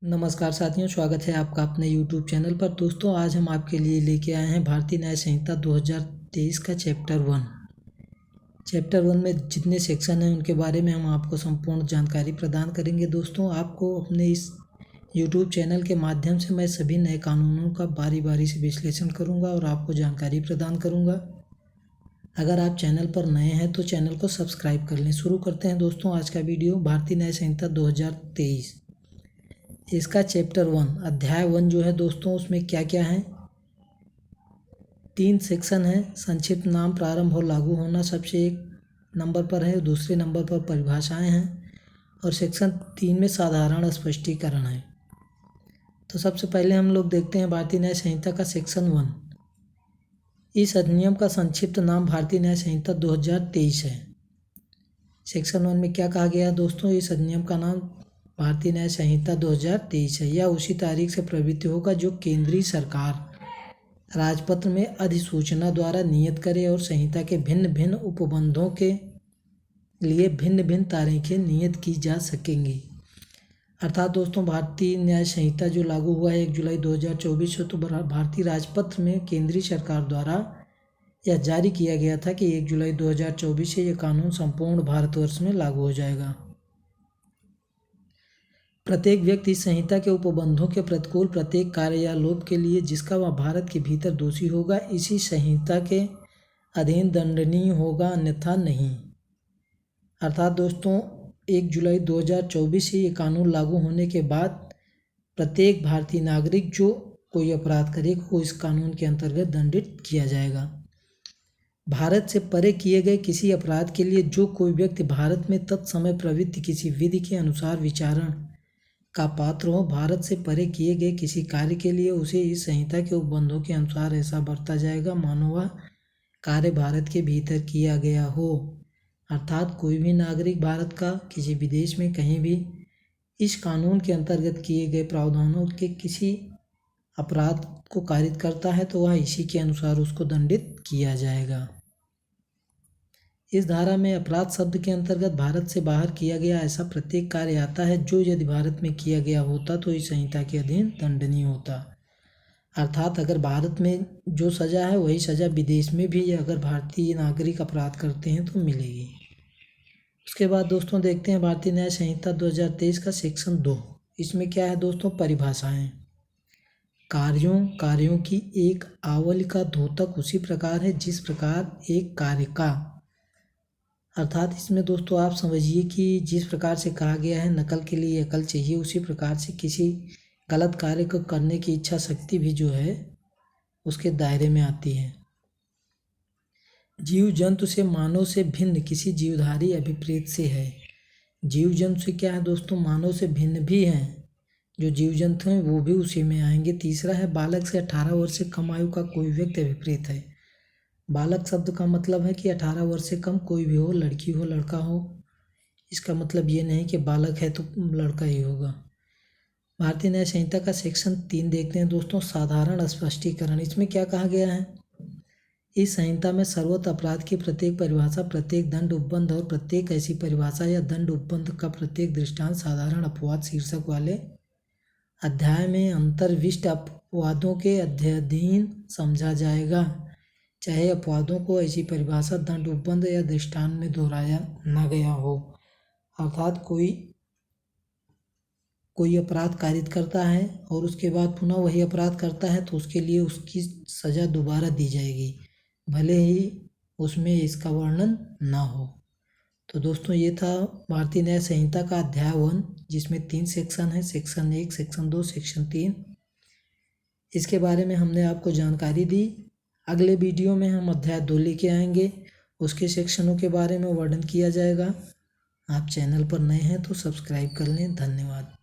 नमस्कार साथियों, स्वागत है आपका अपने YouTube चैनल पर। दोस्तों, आज हम आपके लिए लेके आए हैं भारतीय न्याय संहिता 2023 का चैप्टर 1 में जितने सेक्शन हैं उनके बारे में हम आपको संपूर्ण जानकारी प्रदान करेंगे। दोस्तों, आपको अपने इस YouTube चैनल के माध्यम से मैं सभी नए कानूनों का बारी बारी से विश्लेषण करूँगा और आपको जानकारी प्रदान करूँगा। अगर आप चैनल पर नए हैं तो चैनल को सब्सक्राइब कर लें। शुरू करते हैं दोस्तों आज का वीडियो। भारतीय न्याय संहिता 2023, इसका चैप्टर 1 अध्याय 1 जो है दोस्तों, उसमें क्या क्या है। 3 सेक्शन है। संक्षिप्त नाम, प्रारंभ और लागू होना सबसे एक नंबर पर है। दूसरे नंबर पर परिभाषाएं हैं और सेक्शन 3 में साधारण स्पष्टीकरण है। तो सबसे पहले हम लोग देखते हैं भारतीय न्याय संहिता का सेक्शन 1। इस अधिनियम का संक्षिप्त नाम भारतीय न्याय संहिता 2023 है। सेक्शन 1 में क्या कहा गया है दोस्तों? इस अधिनियम का नाम भारतीय न्याय संहिता 2023 है। यह उसी तारीख से प्रवृत्त होगा जो केंद्रीय सरकार राजपत्र में अधिसूचना द्वारा नियत करे और संहिता के भिन्न भिन्न उपबंधों के लिए भिन्न भिन्न तारीखें नियत की जा सकेंगी। अर्थात दोस्तों, भारतीय न्याय संहिता जो लागू हुआ है 1 जुलाई 2024 से, तो भारतीय राजपत्र में केंद्रीय सरकार द्वारा यह जारी किया गया था कि 1 जुलाई 2024 से यह कानून संपूर्ण भारतवर्ष में लागू हो जाएगा। प्रत्येक व्यक्ति इस संहिता के उपबंधों के प्रतिकूल प्रत्येक कार्य या लोप के लिए जिसका वह भारत के भीतर दोषी होगा, इसी संहिता के अधीन दंडनीय होगा, अन्यथा नहीं। अर्थात दोस्तों, 1 जुलाई 2024 से ये कानून लागू होने के बाद प्रत्येक भारतीय नागरिक जो कोई अपराध करेगा वो इस कानून के अंतर्गत दंडित किया जाएगा। भारत से परे किए गए किसी अपराध के लिए जो कोई व्यक्ति भारत में तत्समय प्रवृत्ति किसी विधि के अनुसार विचारण का पात्र हो, भारत से परे किए गए किसी कार्य के लिए उसे इस संहिता के उपबंधों के अनुसार ऐसा बरता जाएगा मानो वह कार्य भारत के भीतर किया गया हो। अर्थात कोई भी नागरिक भारत का किसी विदेश में कहीं भी इस कानून के अंतर्गत किए गए प्रावधानों के किसी अपराध को कारित करता है तो वह इसी के अनुसार उसको दंडित किया जाएगा। इस धारा में अपराध शब्द के अंतर्गत भारत से बाहर किया गया ऐसा प्रत्येक कार्य आता है जो यदि भारत में किया गया होता तो इस संहिता के अधीन दंडनीय होता। अर्थात अगर भारत में जो सज़ा है वही सज़ा विदेश में भी अगर भारतीय नागरिक अपराध करते हैं तो मिलेगी। उसके बाद दोस्तों देखते हैं भारतीय न्याय संहिता 2023 का सेक्शन 2। इसमें क्या है दोस्तों? परिभाषाएं। कार्यों की एक आवली का द्योतक उसी प्रकार है जिस प्रकार एक कार्य का। अर्थात इसमें दोस्तों आप समझिए कि जिस प्रकार से कहा गया है नकल के लिए अकल चाहिए, उसी प्रकार से किसी गलत कार्य को करने की इच्छा शक्ति भी जो है उसके दायरे में आती है। जीव जंतु से मानव से भिन्न किसी जीवधारी अभिप्रेत से है। जीव जंतु से क्या है दोस्तों? मानव से भिन्न भी हैं जो जीव जंतु हैं, वो भी उसी में आएंगे। तीसरा है बालक से 18 वर्ष से कम आयु का कोई व्यक्ति अभिप्रेत है। बालक शब्द का मतलब है कि 18 वर्ष से कम कोई भी हो, लड़की हो लड़का हो। इसका मतलब ये नहीं कि बालक है तो लड़का ही होगा। भारतीय न्याय संहिता का सेक्शन 3 देखते हैं दोस्तों, साधारण स्पष्टीकरण। इसमें क्या कहा गया है? इस संहिता में सर्वोच्च अपराध की प्रत्येक परिभाषा, प्रत्येक दंड उपबंध और प्रत्येक ऐसी परिभाषा या दंड उपबंध का प्रत्येक दृष्टांत साधारण अपवाद शीर्षक वाले अध्याय में अंतर्विष्ट अपवादों के अध्ययन समझा जाएगा, चाहे अपवादों को ऐसी परिभाषा, दंड उपबंध या दृष्टांत में दोहराया न गया हो। अर्थात कोई अपराध कारित करता है और उसके बाद पुनः वही अपराध करता है तो उसके लिए उसकी सज़ा दोबारा दी जाएगी, भले ही उसमें इसका वर्णन ना हो। तो दोस्तों, ये था भारतीय न्याय संहिता का अध्याय 1, जिसमें 3 सेक्शन है, सेक्शन 1, सेक्शन 2, सेक्शन 3। इसके बारे में हमने आपको जानकारी दी। अगले वीडियो में हम अध्याय 2 लेके आएंगे, उसके सेक्शनों के बारे में वर्णन किया जाएगा। आप चैनल पर नए हैं तो सब्सक्राइब कर लें। धन्यवाद।